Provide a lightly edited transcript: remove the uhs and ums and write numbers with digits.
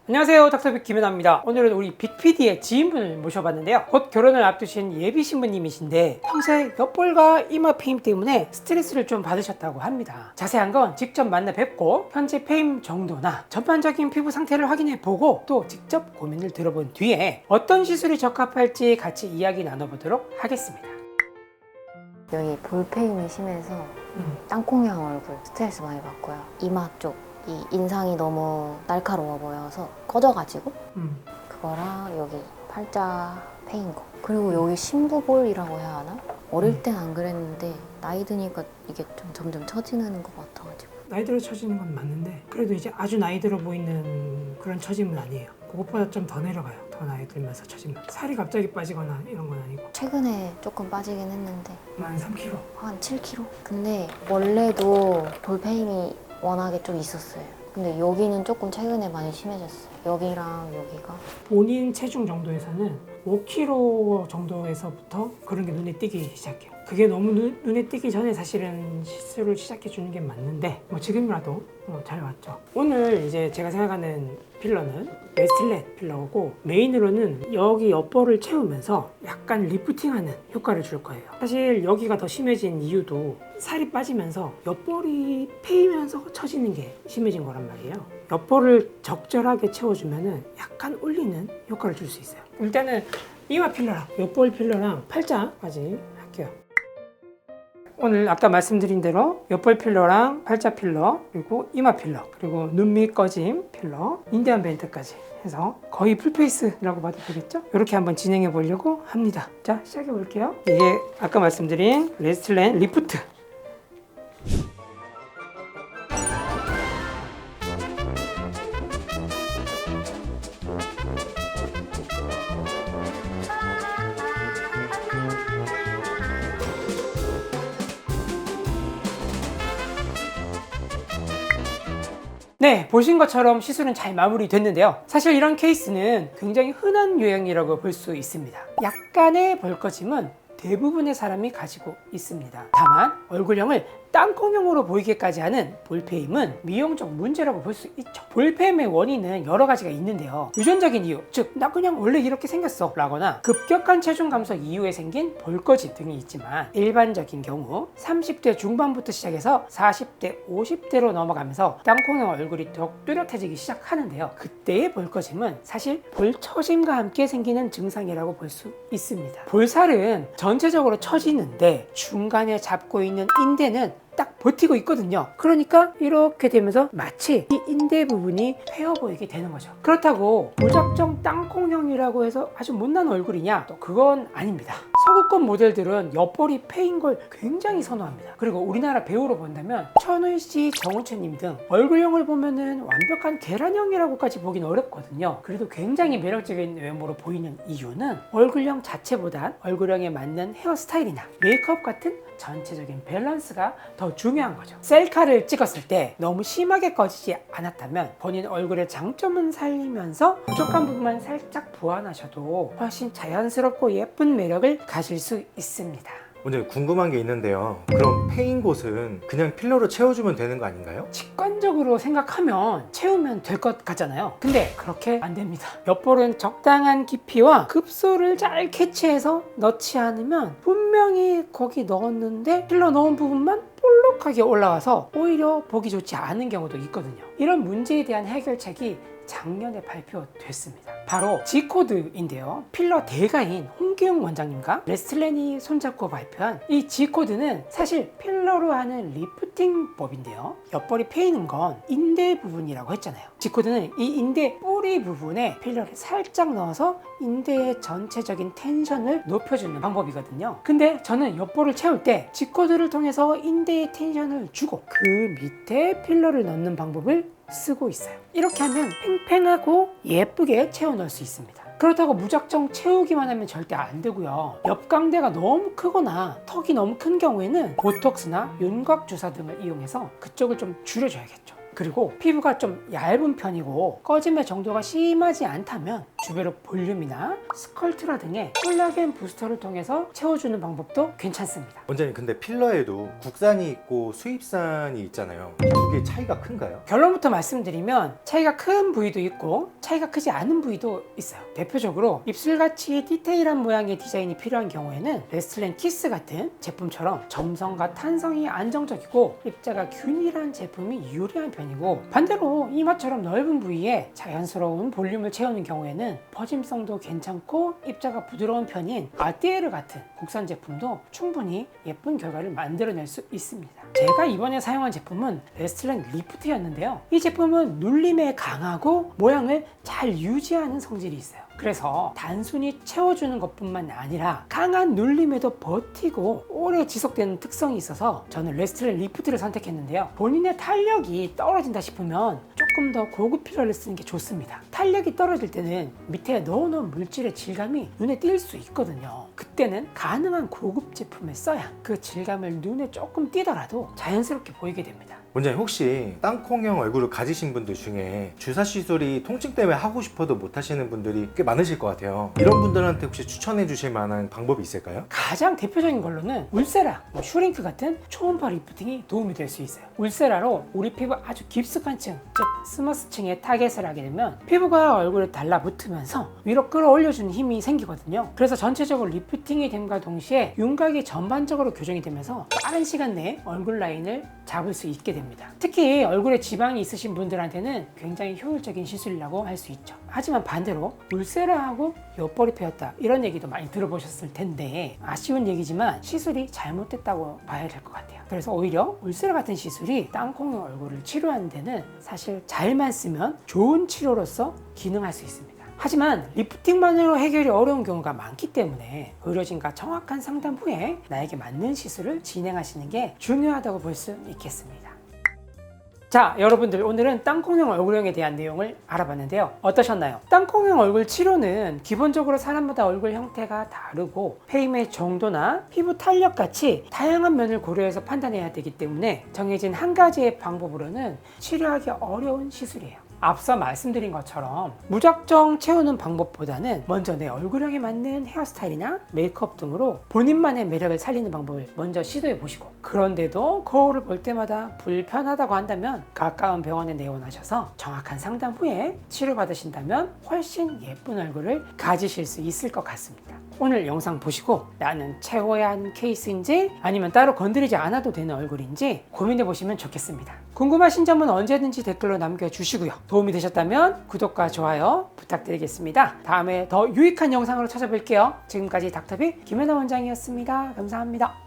안녕하세요, 닥터빅 김연아입니다. 오늘은 우리 빅PD의 지인분을 모셔봤는데요. 곧 결혼을 앞두신 예비 신부님이신데 평소에 옆볼과 이마 페임 때문에 스트레스를 좀 받으셨다고 합니다. 자세한 건 직접 만나 뵙고 현재 페임 정도나 전반적인 피부 상태를 확인해보고 또 직접 고민을 들어본 뒤에 어떤 시술이 적합할지 같이 이야기 나눠보도록 하겠습니다. 여기 볼페임이 심해서 땅콩형 얼굴 스트레스 많이 받고요. 이마 쪽 이 인상이 너무 날카로워 보여서 꺼져가지고 그거랑 여기 팔자 패인 거, 그리고 여기 심부볼이라고 해야 하나? 어릴 땐 안 그랬는데 나이 드니까 이게 좀 점점 처지는 것 같아가지고. 나이 들어 처지는 건 맞는데 그래도 이제 아주 나이 들어 보이는 그런 처짐은 아니에요. 그것보다 좀 더 내려가요. 더 나이 들면서 처지면. 살이 갑자기 빠지거나 이런 건 아니고. 최근에 조금 빠지긴 했는데 한 3kg. 한 7kg? 근데 원래도 볼페임이 워낙에 좀 있었어요. 근데 여기는 조금 최근에 많이 심해졌어요. 여기랑 여기가. 본인 체중 정도에서는 5kg 정도에서부터 그런 게 눈에 띄기 시작해요. 그게 너무 눈에 띄기 전에 사실은 시술을 시작해 주는 게 맞는데 뭐 지금이라도 잘 왔죠. 오늘 이제 제가 생각하는 필러는 레스틸렌 필러고, 메인으로는 여기 옆볼을 채우면서 약간 리프팅하는 효과를 줄 거예요. 사실 여기가 더 심해진 이유도 살이 빠지면서 옆볼이 패이면서 처지는 게 심해진 거란 말이에요. 옆볼을 적절하게 채워주면은 약간 올리는 효과를 줄 수 있어요. 일단은 이마 필러랑 옆볼 필러랑 팔자까지 할게요. 오늘 아까 말씀드린 대로 옆볼 필러랑 팔자 필러, 그리고 이마 필러, 그리고 눈 밑 꺼짐 필러, 인디안 벤트까지 해서 거의 풀페이스라고 봐도 되겠죠? 이렇게 한번 진행해 보려고 합니다. 자, 시작해 볼게요. 이게 아까 말씀드린 레스틸렌 리프트. 네, 보신 것처럼 시술은 잘 마무리됐는데요. 사실 이런 케이스는 굉장히 흔한 유형이라고 볼 수 있습니다. 약간의 벌거짐은 대부분의 사람이 가지고 있습니다. 다만 얼굴형을 땅콩형으로 보이게까지 하는 볼페임은 미용적 문제라고 볼 수 있죠. 볼페임의 원인은 여러 가지가 있는데요. 유전적인 이유, 즉 나 그냥 원래 이렇게 생겼어 라거나 급격한 체중 감소 이후에 생긴 볼거짐 등이 있지만, 일반적인 경우 30대 중반부터 시작해서 40대, 50대로 넘어가면서 땅콩형 얼굴이 더 뚜렷해지기 시작하는데요. 그때의 볼거짐은 사실 볼처짐과 함께 생기는 증상이라고 볼 수 있습니다. 볼살은 전체적으로 처지는데 중간에 잡고 있는 인대는 딱 버티고 있거든요. 그러니까 이렇게 되면서 마치 이 인대 부분이 패어 보이게 되는 거죠. 그렇다고 무작정 땅콩형이라고 해서 아주 못난 얼굴이냐? 또 그건 아닙니다. 서구권 모델들은 옆볼이 패인 걸 굉장히 선호합니다. 그리고 우리나라 배우로 본다면 천의 씨, 정우채님 등 얼굴형을 보면은 완벽한 계란형이라고까지 보긴 어렵거든요. 그래도 굉장히 매력적인 외모로 보이는 이유는 얼굴형 자체보단 얼굴형에 맞는 헤어스타일이나 메이크업 같은 전체적인 밸런스가 더 중요한 거죠. 셀카를 찍었을 때 너무 심하게 꺼지지 않았다면 본인 얼굴의 장점은 살리면서 부족한 부분만 살짝 보완하셔도 훨씬 자연스럽고 예쁜 매력을 가질 수 있습니다. 오늘 궁금한 게 있는데요. 그럼 패인 곳은 그냥 필러로 채워주면 되는 거 아닌가요? 직관적으로 생각하면 채우면 될 것 같잖아요. 근데 그렇게 안 됩니다. 옆볼은 적당한 깊이와 급소를 잘 캐치해서 넣지 않으면 분명히 거기 넣었는데 필러 넣은 부분만 볼록하게 올라와서 오히려 보기 좋지 않은 경우도 있거든요. 이런 문제에 대한 해결책이 작년에 발표됐습니다. 바로 G코드인데요. 필러 대가인 홍기웅 원장님과 레스틸렌이 손잡고 발표한 이 G코드는 사실 필러로 하는 리프팅법인데요. 옆볼이 패이는 건 인대 부분이라고 했잖아요. G코드는 이 인대 뿌리 부분에 필러를 살짝 넣어서 인대의 전체적인 텐션을 높여주는 방법이거든요. 근데 저는 옆볼을 채울 때 G코드를 통해서 인대의 텐션을 주고 그 밑에 필러를 넣는 방법을 쓰고 있어요. 이렇게 하면 팽팽하고 예쁘게 채워 넣을 수 있습니다. 그렇다고 무작정 채우기만 하면 절대 안 되고요. 옆광대가 너무 크거나 턱이 너무 큰 경우에는 보톡스나 윤곽 주사 등을 이용해서 그쪽을 좀 줄여줘야겠죠. 그리고 피부가 좀 얇은 편이고 꺼짐의 정도가 심하지 않다면 주베르 볼륨이나 스컬트라 등의 콜라겐 부스터를 통해서 채워주는 방법도 괜찮습니다. 원장님, 근데 필러에도 국산이 있고 수입산이 있잖아요. 두 이게 차이가 큰가요? 결론부터 말씀드리면 차이가 큰 부위도 있고 차이가 크지 않은 부위도 있어요. 대표적으로 입술같이 디테일한 모양의 디자인이 필요한 경우에는 레스틀렌 키스 같은 제품처럼 점성과 탄성이 안정적이고 입자가 균일한 제품이 유리한 편이고, 반대로 이마처럼 넓은 부위에 자연스러운 볼륨을 채우는 경우에는 퍼짐성도 괜찮고 입자가 부드러운 편인 아띠에르 같은 국산 제품도 충분히 예쁜 결과를 만들어낼 수 있습니다. 제가 이번에 사용한 제품은 레스틀렌 리프트였는데요. 이 제품은 눌림에 강하고 모양을 잘 유지하는 성질이 있어요. 그래서 단순히 채워주는 것뿐만 아니라 강한 눌림에도 버티고 오래 지속되는 특성이 있어서 저는 레스틀렌 리프트를 선택했는데요. 본인의 탄력이 떨어진다 싶으면 조금 더 고급 필러를 쓰는 게 좋습니다. 탄력이 떨어질 때는 밑에 넣어놓은 물질의 질감이 눈에 띌 수 있거든요. 그때는 가능한 고급 제품을 써야 그 질감을 눈에 조금 띄더라도 자연스럽게 보이게 됩니다. 원장님, 혹시 땅콩형 얼굴을 가지신 분들 중에 주사 시술이 통증 때문에 하고 싶어도 못 하시는 분들이 꽤 많으실 것 같아요. 이런 분들한테 혹시 추천해 주실 만한 방법이 있을까요? 가장 대표적인 걸로는 울세라, 슈링크 같은 초음파 리프팅이 도움이 될 수 있어요. 울세라로 우리 피부 아주 깊숙한 층, 즉 스머스층에 타겟을 하게 되면 피부가 얼굴에 달라붙으면서 위로 끌어올려주는 힘이 생기거든요. 그래서 전체적으로 리프팅이 됨과 동시에 윤곽이 전반적으로 교정이 되면서 빠른 시간 내에 얼굴 라인을 잡을 수 있게 됩니다. 특히 얼굴에 지방이 있으신 분들한테는 굉장히 효율적인 시술이라고 할 수 있죠. 하지만 반대로 울세라하고 옆벌이 패였다, 이런 얘기도 많이 들어보셨을 텐데 아쉬운 얘기지만 시술이 잘못됐다고 봐야 될 것 같아요. 그래서 오히려 울세라 같은 시술이 땅콩형 얼굴을 치료하는 데는 사실 잘만 쓰면 좋은 치료로서 기능할 수 있습니다. 하지만 리프팅만으로 해결이 어려운 경우가 많기 때문에 의료진과 정확한 상담 후에 나에게 맞는 시술을 진행하시는 게 중요하다고 볼 수 있겠습니다. 자, 여러분들, 오늘은 땅콩형 얼굴형에 대한 내용을 알아봤는데요. 어떠셨나요? 땅콩형 얼굴 치료는 기본적으로 사람마다 얼굴 형태가 다르고 페임의 정도나 피부 탄력 같이 다양한 면을 고려해서 판단해야 되기 때문에 정해진 한 가지의 방법으로는 치료하기 어려운 시술이에요. 앞서 말씀드린 것처럼 무작정 채우는 방법보다는 먼저 내 얼굴형에 맞는 헤어스타일이나 메이크업 등으로 본인만의 매력을 살리는 방법을 먼저 시도해 보시고, 그런데도 거울을 볼 때마다 불편하다고 한다면 가까운 병원에 내원하셔서 정확한 상담 후에 치료받으신다면 훨씬 예쁜 얼굴을 가지실 수 있을 것 같습니다. 오늘 영상 보시고 나는 채워야 하는 케이스인지 아니면 따로 건드리지 않아도 되는 얼굴인지 고민해 보시면 좋겠습니다. 궁금하신 점은 언제든지 댓글로 남겨주시고요. 도움이 되셨다면 구독과 좋아요 부탁드리겠습니다. 다음에 더 유익한 영상으로 찾아뵐게요. 지금까지 닥터비 김혜나 원장이었습니다. 감사합니다.